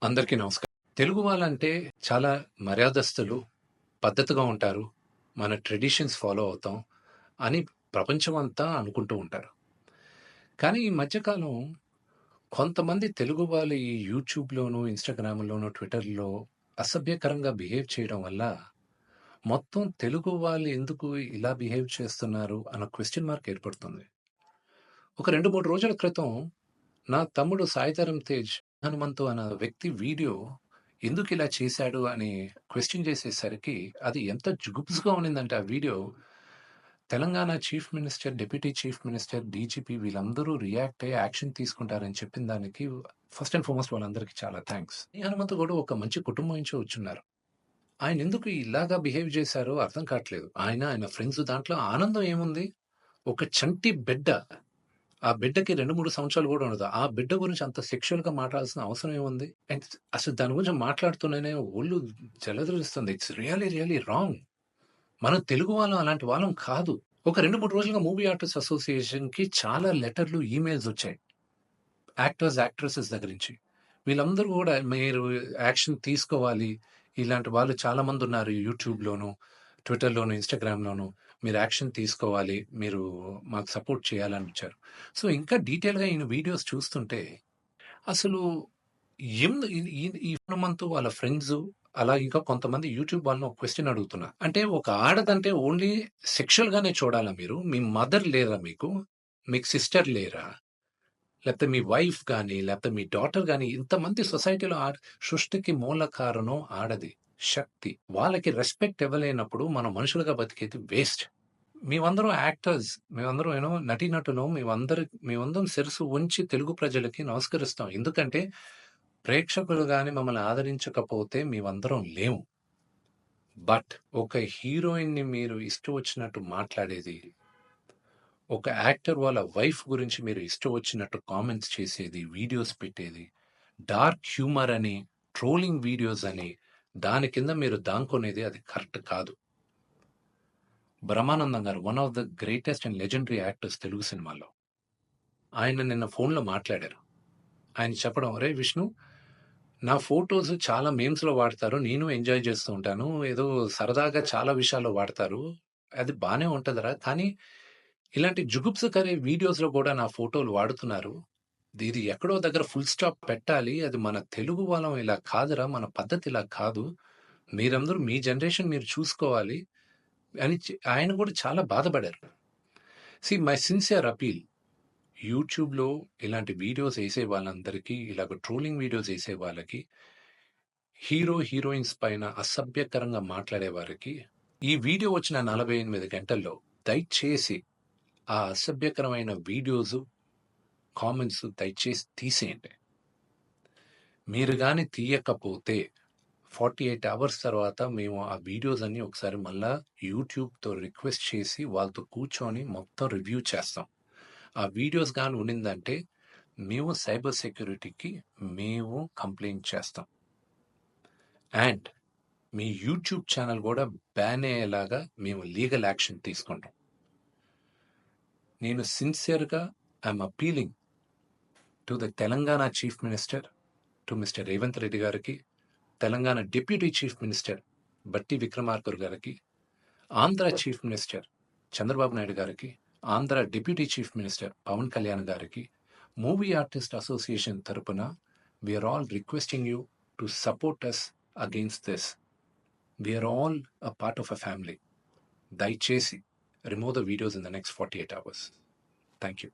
అందరికీ నమస్కారం. తెలుగు వాళ్ళంటే చాలా మర్యాదస్తులు, పద్ధతిగా ఉంటారు. మన ట్రెడిషన్స్ ఫాలో అవుతాం అని ప్రపంచమంతా అనుకుంటూ ఉంటారు. కానీ ఈ మధ్య కాలం కొంతమంది తెలుగు వాళ్ళు ఈ యూట్యూబ్‌లోను, ఇన్‌స్టాగ్రామ్‌లోను, ట్విట్టర్‌లో అసభ్యకరంగా బిహేవ్ చేయడం వల్ల మొత్తం తెలుగు వాళ్ళు ఎందుకు ఇలా బిహేవ్ చేస్తున్నారు అన్న క్వెషన్ మార్క్ ఏర్పడుతుంది. ఒక 2, 3 రోజుల క్రితం నా తమ్ముడు 'సాయిధరమ్ తేజ్' హనుమంతు అన్న వ్యక్తి వీడియో ఎందుకిలా చేశాడు అని క్వెషన్ చేసేసరికి అది ఎంత జుగుప్స్‌గా ఉండిందంటే ఆ video Telangana chief minister, deputy chief minister, DGP వీళ్ళందరూ రియాక్ట్ అయ్యి యాక్షన్ తీసుకుంటారని చెప్పిన దానికి ఫస్ట్ అండ్ ఫార్మోస్ట్ వాళ్ళందరికీ చాలా థాంక్స్. ఈ హనుమంతు కూడా ఒక మంచి కుటుంబం నుంచి వచ్చున్నారు. ఆయనెందుకు ఇలాగా బిహేవ్ చేశారో అర్థం కావట్లేదు. ఆయన ఫ్రెండ్స్ దాంట్లో ఆనందం ఏముంది? ఒక చంటి బిడ్డ ఆ బిడ్డకి 2, 3 సంవత్సరాలు గూడా ఉండదు. ఆ బిడ్డ గురించి అంత సెక్సువల్‌గా మాట్లాడాల్సిన అవసరం ఏముంది? అండ్ అసలు దాని గురించి మాట్లాడుతూనే ఒళ్ళు జలధరిస్తుంది. It's really, really wrong. మనం తెలుగు వాళ్ళం అలాంటి వాళ్ళం కాదు. ఒక 2, 3 రోజులుగా మూవీ ఆర్టిస్ట్ అసోసియేషన్‌కి చాలా లెటర్‌లు, ఈమెయిల్స్ వచ్చాయి. యాక్టర్స్, యాక్ట్రెసెస్ దగ్గర నుంచి. వీళ్ళందరూ గూడా మీరు యాక్షన్ తీసుకోవాలి. ఇలాంటి వాళ్ళు చాలామందున్నారు యూట్యూబ్‌లోను, ట్విట్టర్‌లోను, ఇన్‌స్టాగ్రామ్‌లోను. మీరు యాక్షన్ తీసుకోవాలి. మీరు మాకు సపోర్ట్ చేయాలని వచ్చారు. సో, ఇంకా డీటెయిల్‌గా ఈయన వీడియోస్ చూస్తుంటే అసలు ఈ ఈ ఈ హనుమంతు వాళ్ళ ఫ్రెండ్సు, అలా ఇంకా కొంతమంది యూట్యూబ్ వాళ్ళని ఒక క్వెషన్ అడుగుతున్నా. అంటే ఒక ఆడదంటే ఓన్లీ సెక్షువల్‌గానే చూడాలా మీరు? మీ మదర్ లేరా మీకు? మీకు సిస్టర్ లేరా? లేకపోతే మీ వైఫ్ గాని, లేకపోతే మీ డాటర్ గాని ఇంతమంది సొసైటీలో సృష్టికి మూల కారణం ఆడది. శక్తి. వాళ్ళకి రెస్పెక్ట్ ఇవ్వలేనప్పుడు మనం మనుషులుగా బతికేది వేస్ట్. మేమందరం యాక్టర్స్. మేమందరం నటీనటులం. మేమందరం శిరస్సు వంచి తెలుగు ప్రజలకి నమస్కరిస్తాం. ఎందుకంటే ప్రేక్షకులు గాని మమ్మల్ని ఆదరించకపోతే మేమందరం లేము. బట్ ఒక హీరోయిన్‌ని మీరు ఇష్టం వచ్చినట్టు మాట్లాడేది, ఒక యాక్టర్ వాళ్ళ వైఫ్ గురించి మీరు ఇష్టం వచ్చినట్టు కామెంట్స్ చేసేది, వీడియోస్ పెట్టేది, డార్క్ హ్యూమర్ అని, ట్రోలింగ్ వీడియోస్ అని, దాని కింద మీరు దాంకునేది అది కరెక్ట్ కాదు. బ్రహ్మానందం గారు one of the greatest and legendary actors Telugu సినిమాలో. ఆయన నిన్న ఫోన్‌లో మాట్లాడారు. ఆయన చెప్పడం, "అరేయ్ విష్ణు, నా ఫోటోస్ చాలా మీమ్స్‌లో వాడతారు. నేను ఎంజాయ్ చేస్తూ ఉంటాను. ఏదో సరదాగా చాలా విషయాల్లో వాడతారు. అది బానే ఉంటదిరా. కానీ ఇలాంటి జుగుప్సకర వీడియోస్‌లో కూడా నా ఫోటోలు వాడుతున్నారు. ఇది ఎక్కడో దగ్గర ఫుల్ స్టాప్ పెట్టాలి. అది మన తెలుగు వాళ్ళం ఇలా కాదురా! మన పద్ధతి ఇలా కాదు. మీరందరూ మీ జనరేషన్ మీరు చూసుకోవాలి" అని ఆయన కూడా చాలా బాధపడారు. మై సిన్సియర్ అపీల్ యూట్యూబ్‌లో ఇలాంటి వీడియోస్ ఏసే వాళ్ళందరికీ, ఇలాగ ట్రోలింగ్ వీడియోస్ ఏసే వాళ్ళకి, హీరో, హీరోయిన్స్ పైన అసభ్యకరంగా మాట్లాడే వారికి, ఈ వీడియో వచ్చిన 48 గంటల్లో దయచేసి ఆ అసభ్యకరమైన వీడియోసు, కామెంట్స్ దయచేసి తీసేయండి. మీరు గాని తీయకపోతే 48 అవర్స్ తర్వాత మేము ఆ వీడియోస్ అన్నీ ఒకసారి మళ్ళా యూట్యూబ్‌తో రిక్వెస్ట్ చేసి వాళ్ళతో కూర్చొని మొత్తం రివ్యూ చేస్తాం. ఆ వీడియోస్ గాని ఉండిందంటే మేము సైబర్ సెక్యూరిటీకి మేము కంప్లెయింట్ చేస్తాం. అండ్ మీ యూట్యూబ్ ఛానల్ కూడా బ్యాన్ అయ్యేలాగా మేము లీగల్ యాక్షన్ తీసుకుంటాం. నేను సిన్సియర్‌గా I'm appealing to the Telangana chief minister, to mister Revanth Reddy గారికి, Telangana deputy chief minister Bhatti Vikramarka గారికి, ఆంధ్ర చీఫ్ మినిస్టర్ చంద్రబాబు నాయుడు గారికి, Andhra deputy chief minister Pawan Kalyan గారికి, మూవీ ఆర్టిస్ట్ అసోసియేషన్ తరపున we are all requesting you to support us against this. We are all a part of a family. దయచేసి remove the videos in the next 48 hours. Thank you.